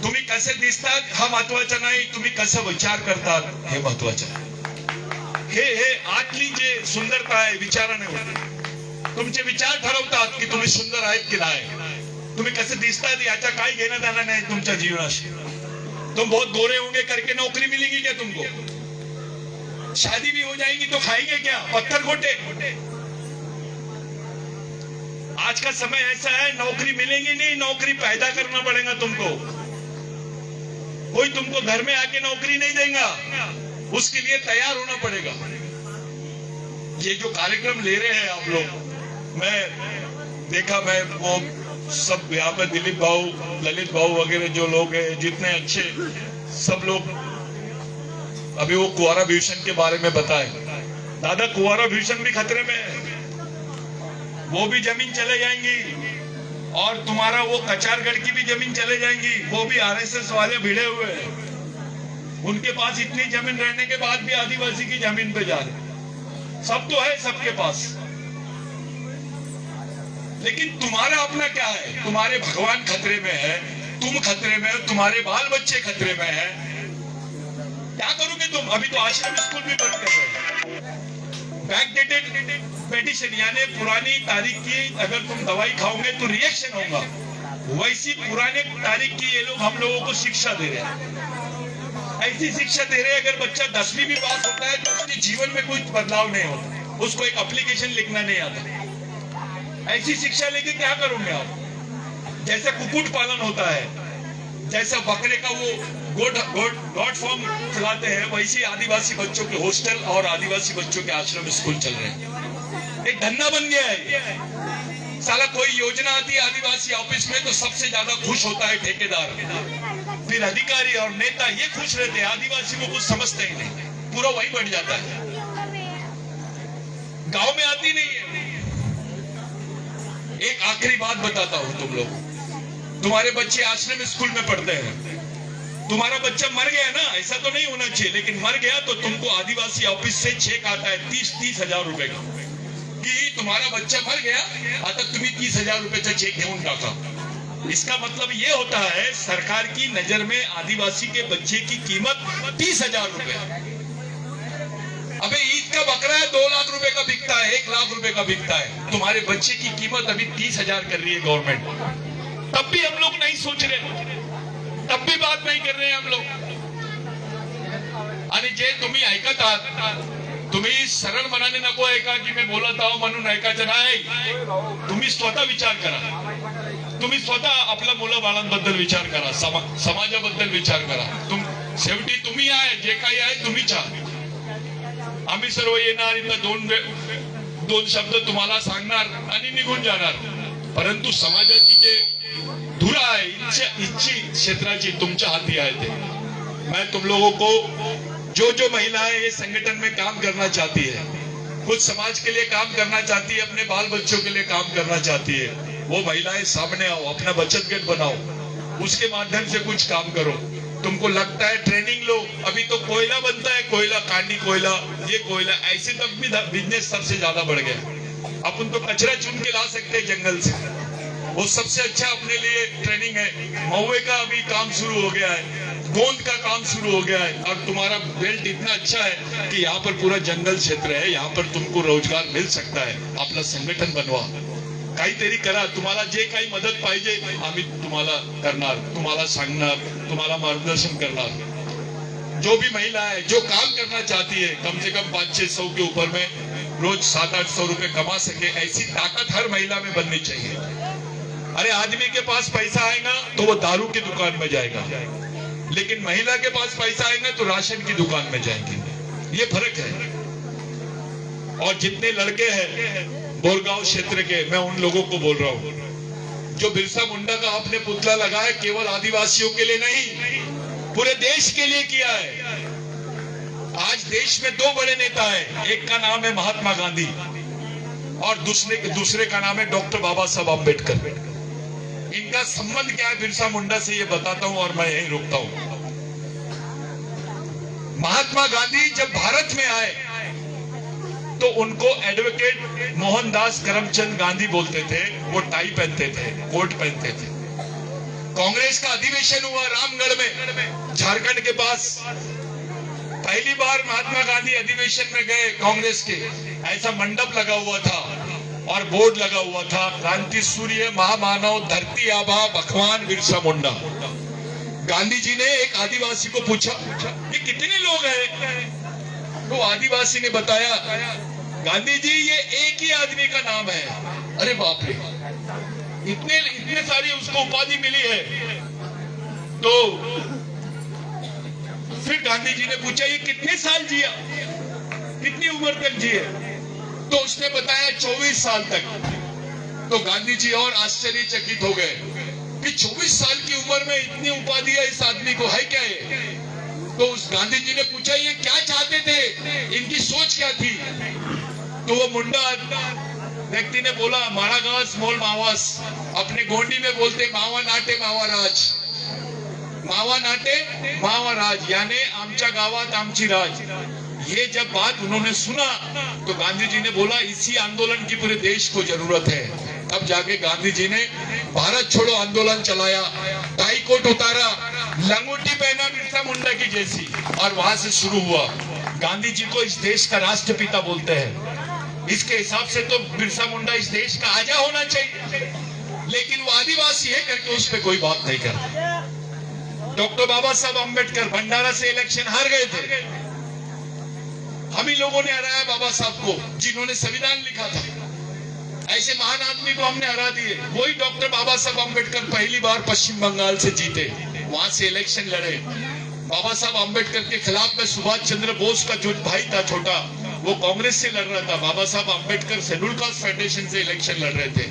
तुम्ही कसे दिसतात हा महत्वाचा नाही, तुम्ही कसं विचार करतात हे महत्वाचं आहे. हे आतली जे सुंदरता आहे विचाराने होते. तुमचे विचार ठरवतात की तुम्ही सुंदर आहेत की नाही. तुम्ही कसे दिसतात याचा काही घेणं देणं नाही तुमच्या जीवनाशी. तुम बहुत गोरे होंगे करके नौकरी मिलेगी क्या तुमको? शादी भी हो जाएगी तो खाएंगे क्या? पत्थर खोटे. आज का समय ऐसा है, नौकरी मिलेगी नहीं, नौकरी पैदा करना पड़ेगा तुमको. कोई तुमको घर में आके नौकरी नहीं देगा, उसके लिए तैयार होना पड़ेगा. ये जो कार्यक्रम ले रहे हैं आप लोग, मैं देखा, मैं वो सब यहाँ पे दिलीप भाऊ, ललित भाऊ वगैरह जो लोग हैं, जितने अच्छे सब लोग, अभी वो कुंवारा भीषण के बारे में बताए. दादा, कुंवारा भीषण भी खतरे में है, वो भी जमीन चले जाएंगी. और तुम्हारा वो कचारगढ़ की भी जमीन चले जाएंगी, वो भी आरएसएस वाले भिड़े हुए हैं। उनके पास इतनी जमीन रहने के बाद भी आदिवासी की जमीन पे जा रहे। सब तो है सबके पास, लेकिन तुम्हारा अपना क्या है? तुम्हारे भगवान खतरे में है, तुम खतरे में हो, तुम्हारे बाल बच्चे खतरे में है। क्या करोगे तुम? अभी तो आश्रम स्कूल भी बंद कर रहे हैं। बैकडेटेड मेडिसिन यानी पुरानी तारीख की अगर तुम दवाई खाओगे तो रिएक्शन होगा, वैसी पुराने तारीख की ये लोग हम लोगों को शिक्षा दे रहे हैं। ऐसी शिक्षा दे रहे हैं अगर बच्चा 10वीं भी पास होता है तो उसके जीवन में कोई बदलाव नहीं होता, उसको एक एप्लीकेशन लिखना नहीं आता। ऐसी शिक्षा लेके क्या करोगे आप? जैसे कुक्कुट पालन होता है, जैसा बकरे का वो गॉड फॉर्म खिलाते हैं, वैसे आदिवासी बच्चों के हॉस्टल और आदिवासी बच्चों के आश्रम स्कूल चल रहे हैं। एक धंधा बन गया है। साला कोई योजना आती है आदिवासी ऑफिस में तो सबसे ज्यादा खुश होता है ठेकेदार, फिर अधिकारी और नेता ये खुश रहते हैं, आदिवासी को कुछ समझते ही नहीं, पूरा वही बढ़ जाता है, गांव में आती नहीं है। एक आखिरी बात बताता हूं तुम लोग, तुम्हारे बच्चे आश्रम स्कूल में पढ़ते हैं, तुम्हारा बच्चा मर गया ना, ऐसा तो नहीं होना चाहिए, लेकिन मर गया तो तुमको आदिवासी ऑफिस से चेक आता है 30 हजार रुपए का, कि तुम्हारा बच्चा मर गया आता तुम्ही 30 हजार रुपये चेक घेऊन टाका। इसका मतलब ये होता है सरकार की नजर में आदिवासी के बच्चे की कीमत 30 हजार रुपए। अबे ईद का बकरा है 2 लाख रुपए का बिकता है, 1 लाख रुपए का बिकता है, तुम्हारे बच्चे की कीमत अभी 30 हजार कर रही है गवर्नमेंट। तब भी हम लोग नहीं सोच रहे, तब भी बात नहीं कर रहे हैं हम लोग। आणि जे तुम्ही ऐकत आहात, तुम्ही सरळ मनाने नको ऐका की मैं बोलत आहो म्हणून ऐकायचं नाही, तुम्ही स्वतः विचार करा, तुम्ही स्वतः आपल्या मुलं बाळांबद्दल विचार करा, समाजाबद्दल विचार करा। शेवटी तुम्ही आहे, जे काही आहे तुम्हीच आहात। आम्ही सर्व येणार इथं दोन शब्द तुम्हाला सांगणार आणि निघून जाणार, परंतु समाजाची जे धुरा है इच्छी क्षेत्राची तुमच्या हाती आहे ते। मैं तुम लोगों को जो महिलाएं ये संगठन में काम करना चाहती है, कुछ समाज के लिए काम करना चाहती है, अपने बाल बच्चों के लिए काम करना चाहती है, वो महिलाएं सामने आओ, अपना बचत गट बनाओ, उसके माध्यम से कुछ काम करो। तुमको लगता है ट्रेनिंग लो, अभी तो कोयला बनता है, कोयला कांडी कोयला, ये कोयला, ऐसे तक भी बिजनेस सबसे ज्यादा बढ़ गया। अपन तो कचरा चुन के ला सकते हैं जंगल से, वो सबसे अच्छा अपने लिए ट्रेनिंग है। महुए का अभी काम शुरू हो गया है, गोंद का काम शुरू हो गया है, और तुम्हारा बेल्ट इतना अच्छा है कि यहाँ पर पूरा जंगल क्षेत्र है, यहाँ पर तुमको रोजगार मिल सकता है। आपला संघटन बनवा, काहीतरी करा, तुम्हाला जे काही मदत पाहिजे आम्ही तुम्हाला करणार, तुम्हाला सांगणार, तुम्हाला मार्गदर्शन करणार। जो भी महिला है जो काम करना चाहती है, कम से कम 500-600 के ऊपर में रोज 700-800 रुपए कमा सके, ऐसी ताकत हर महिला में बननी चाहिए। अरे आदमी के पास पैसा आएगा तो वो दारू की दुकान में जाएगा, लेकिन महिला के पास पैसा आएगा तो राशन की दुकान में जाएंगे, ये फर्क है। और जितने लड़के हैं बोरगांव क्षेत्र के, मैं उन लोगों को बोल रहा हूं, जो बिरसा मुंडा का आपने पुतला लगाया केवल आदिवासियों के लिए नहीं, पूरे देश के लिए किया है। आज देश में 2 बड़े नेता हैं, एक का नाम है महात्मा गांधी और दूसरे का नाम है डॉक्टर बाबा साहब अम्बेडकर। इनका संबंध क्या है बिरसा मुंडा से, ये बताता हूं और मैं यहीं रुकता हूं। महात्मा गांधी जब भारत में आए तो उनको एडवोकेट मोहनदास करमचंद गांधी बोलते थे, वो टाई पहनते थे, कोट पहनते थे। कांग्रेस का अधिवेशन हुआ रामगढ़ में, झारखंड के पास। पहली बार महात्मा गांधी अधिवेशन में गए कांग्रेस के, ऐसा मंडप लगा हुआ था और बोर्ड लगा हुआ था, क्रांति सूर्य महामानव धरती आबा भगवान बिरसा मुंडा। गांधी जी ने एक आदिवासी को पूछा ये कितने लोग हैं, तो आदिवासी ने बताया गांधी जी ये एक ही आदमी का नाम है। अरे बाप रे, इतने सारी उसको उपाधि मिली है। तो फिर गांधी जी ने पूछा ये कितने साल जिया, कितनी उम्र तक जिए, तो उसने बताया 24 साल तक। तो गांधी जी और आश्चर्यचकित हो गए कि 24 साल की उम्र में इतनी उपाधि है इस आदमी को, है क्या ये? तो उस गांधी जी ने पूछा ये क्या चाहते थे, इनकी सोच क्या थी? तो वो मुंडा व्यक्ति ने बोला मारा घास मोल मावास, अपने गोंडी में बोलते मावा नाटे मावा राज, मावा नाटे मावा राज, यानी आमच्या गावात आमची राज। ये जब बात उन्होंने सुना तो गांधी जी ने बोला इसी आंदोलन की पूरे देश को जरूरत है। तब जाके गांधी जी ने भारत छोड़ो आंदोलन चलाया, टाई कोट उतारा, लंगोटी पहना बिरसा मुंडा की जैसी, और वहां से शुरू हुआ। गांधी जी को इस देश का राष्ट्रपिता बोलते हैं। इसके हिसाब से तो बिरसा मुंडा इस देश का आजा होना चाहिए, लेकिन वो आदिवासी है करके उस पर कोई बात नहीं करता। डॉक्टर बाबा साहब अम्बेडकर भंडारा से इलेक्शन हार गए थे, हम ही लोगों ने हराया बाबा साहब को, जिन्होंने संविधान लिखा था। ऐसे महान आदमी को हमने हरा दिए। वही डॉक्टर बाबा साहब अम्बेडकर पहली बार पश्चिम बंगाल से जीते, वहां से इलेक्शन लड़े। बाबा साहब अम्बेडकर के खिलाफ में सुभाष चंद्र बोस का जो भाई था छोटा, वो कांग्रेस से लड़ रहा था। बाबा Saheb Ambedkar schedule caste federation से इलेक्शन लड़ रहे थे।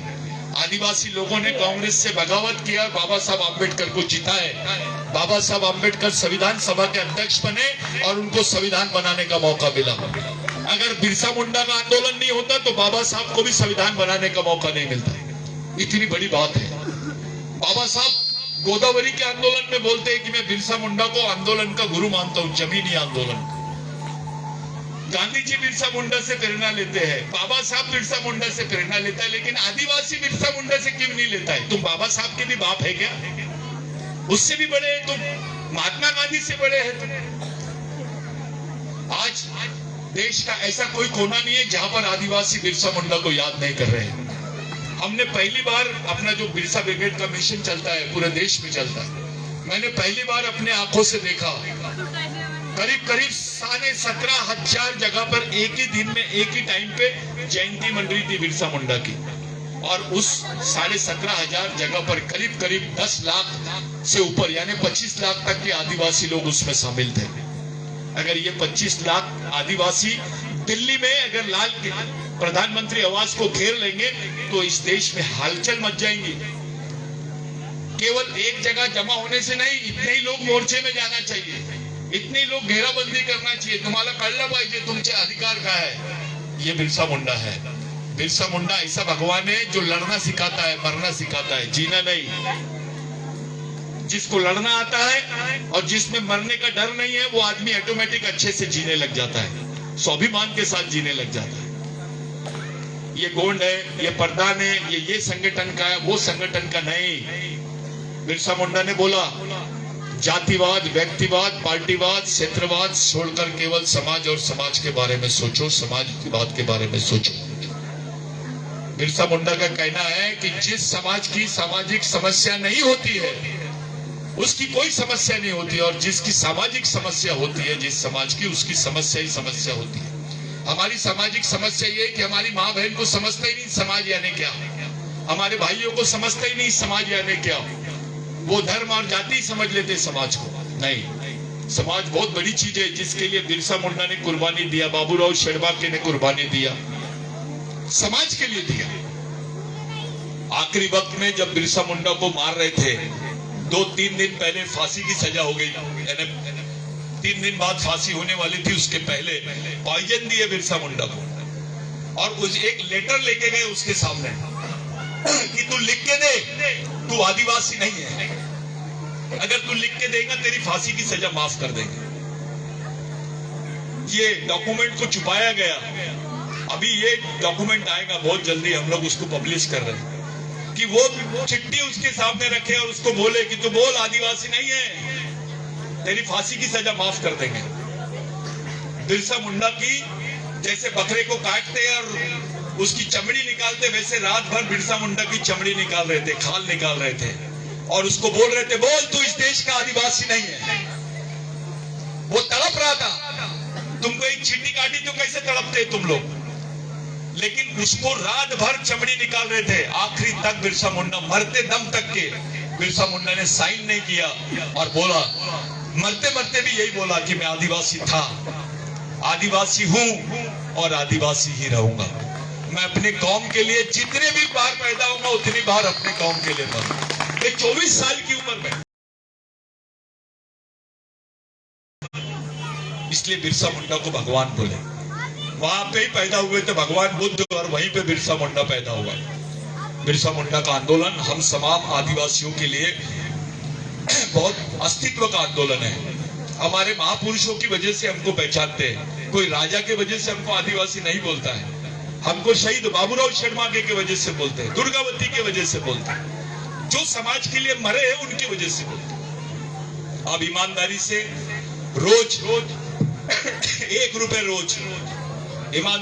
आदिवासी लोगों ने कांग्रेस से बगावत किया, बाबा साहब अम्बेडकर को जिताए। बाबा साहब अम्बेडकर संविधान सभा के अध्यक्ष बने और उनको संविधान बनाने का मौका मिला। अगर बिरसा मुंडा का आंदोलन नहीं होता तो बाबा साहब को भी संविधान बनाने का मौका नहीं मिलता। इतनी बड़ी बात है। बाबा साहब गोदावरी के आंदोलन में बोलते हैं कि मैं बिरसा मुंडा को आंदोलन का गुरु मानता हूं, जमीनी आंदोलन। गांधी जी बिरसा मुंडा से प्रेरणा लेते हैं, बाबा साहब बिरसा मुंडा से प्रेरणा लेता है, लेकिन आदिवासी बिरसा मुंडा से क्यों नहीं लेता है? तुम बाबा साहब के भी बाप है क्या? उससे भी बड़े हैं तुम, महात्मा गांधी से बड़े हैं तुम। आज देश का ऐसा कोई कोना नहीं है जहां पर आदिवासी बिरसा मुंडा को याद नहीं कर रहे हैं। हमने पहली बार अपना जो बिरसा ब्रिगेड का मिशन चलता है, पूरे देश में चलता है, मैंने पहली बार अपने आंखों से देखा। करीब 17,500 जगह पर एक ही दिन में एक ही टाइम पे जयंती मन रही थी बिरसा मुंडा की, और उस 17,500 जगह पर करीब 10 लाख से ऊपर यानी 25 लाख तक के आदिवासी लोग उसमें शामिल थे। अगर ये 25 लाख आदिवासी दिल्ली में अगर लाल प्रधानमंत्री आवास को घेर लेंगे तो इस देश में हलचल मच जाएंगी। केवल एक जगह जमा होने से नहीं, इतने ही लोग मोर्चे में जाना चाहिए, इतने ही लोग घेराबंदी करना चाहिए। तुम्हाला कळलं पाहिजे तुमचे अधिकार क्या है। ये बिरसा मुंडा है। बिरसा मुंडा ऐसा भगवान है जो लड़ना सिखाता है, मरना सिखाता है, जीना नहीं। जिसको लड़ना आता है और जिसमें मरने का डर नहीं है, वो आदमी ऑटोमेटिक अच्छे से जीने लग जाता है, स्वाभिमान के साथ जीने लग जाता है। ये गोंड है, ये प्रधान है, ये संगठन का है, वो संगठन का नहीं। बिरसा मुंडा ने बोला जातिवाद, व्यक्तिवाद, पार्टीवाद, क्षेत्रवाद छोड़कर केवल समाज और समाज के बारे में सोचो, समाजवाद के बारे में सोचो। बिरसा मुंडा का कहना है कि जिस समाज की सामाजिक समस्या नहीं होती है उसकी कोई समस्या नहीं होती, और जिसकी सामाजिक समस्या होती है जिस समाज की, उसकी समस्या ही समस्या होती है। हमारी सामाजिक समस्या ये है कि हमारी माँ बहन को समझता ही नहीं समाज यानी क्या, हमारे भाइयों को समझता ही नहीं समाज यानी क्या। वो धर्म और जाति समझ लेते समाज को। नहीं, समाज बहुत बड़ी चीज है जिसके लिए बिरसा मुंडा ने कुर्बानी दिया, बाबूराव शेरबाके ने कुर्बानी दिया, समाज के लिए दिया। आखिरी वक्त में जब बिरसा मुंडा को मार रहे थे, 2-3 दिन पहले फांसी की सजा हो गई, यानी 3 दिन बाद फांसी होने वाली थी, उसके पहले पॉइजन दिए बिरसा मुंडा को, और कुछ एक लेटर लेके गए उसके सामने कि तू लिख के दे, तू आदिवासी नहीं है, अगर तू लिख के देगा तेरी फांसी की सजा माफ कर देंगे। ये डॉक्यूमेंट को छुपाया गया, अभी ये डॉक्यूमेंट आएगा बहुत जल्दी, हम लोग उसको पब्लिश कर रहे हैं कि वो चिट्ठी उसके सामने रखे और उसको बोले कि तू बोल आदिवासी नहीं है, तेरी फांसी की सजा माफ कर देंगे। बिरसा मुंडा की जैसे बकरे को काटते और उसकी चमड़ी निकालते, वैसे रात भर बिरसा मुंडा की चमड़ी निकाल रहे थे, खाल निकाल रहे थे, और उसको बोल रहे थे बोल तू इस देश का आदिवासी नहीं है। वो तड़प रहा था, तुमको एक चींटी काटी तो कैसे तड़पते तुम लोग, लेकिन उसको रात भर चमड़ी निकाल रहे थे। आखिरी तक बिरसा मुंडा, मरते दम तक के बिरसा मुंडा ने साइन नहीं किया और बोला, मरते मरते भी यही बोला कि मैं आदिवासी था, आदिवासी हूं और आदिवासी ही रहूंगा। मैं अपने कौम के लिए जितने भी बार पैदा होगा उतनी बार अपने कौम के लिए मरूंगा। ये 24 साल की उम्र में, इसलिए बिरसा मुंडा को भगवान बोले। वहां पे ही पैदा हुए थे भगवान बुद्ध और वहीं पे बिरसा मुंडा पैदा हुआ। बिरसा मुंडा का आंदोलन हम तमाम आदिवासियों के लिए बहुत अस्तित्व का आंदोलन है। हमारे महापुरुषों की वजह से हमको पहचानते हैं। कोई राजा के वजह से हमको आदिवासी नहीं बोलता है। हमको शहीद बाबूराव शर्माके की वजह से बोलते हैं, दुर्गावती की वजह से बोलते हैं, जो समाज के लिए मरे हैं उनकी वजह से बोलते हैं। अब ईमानदारी से रोज 1 रुपए रोज ईमान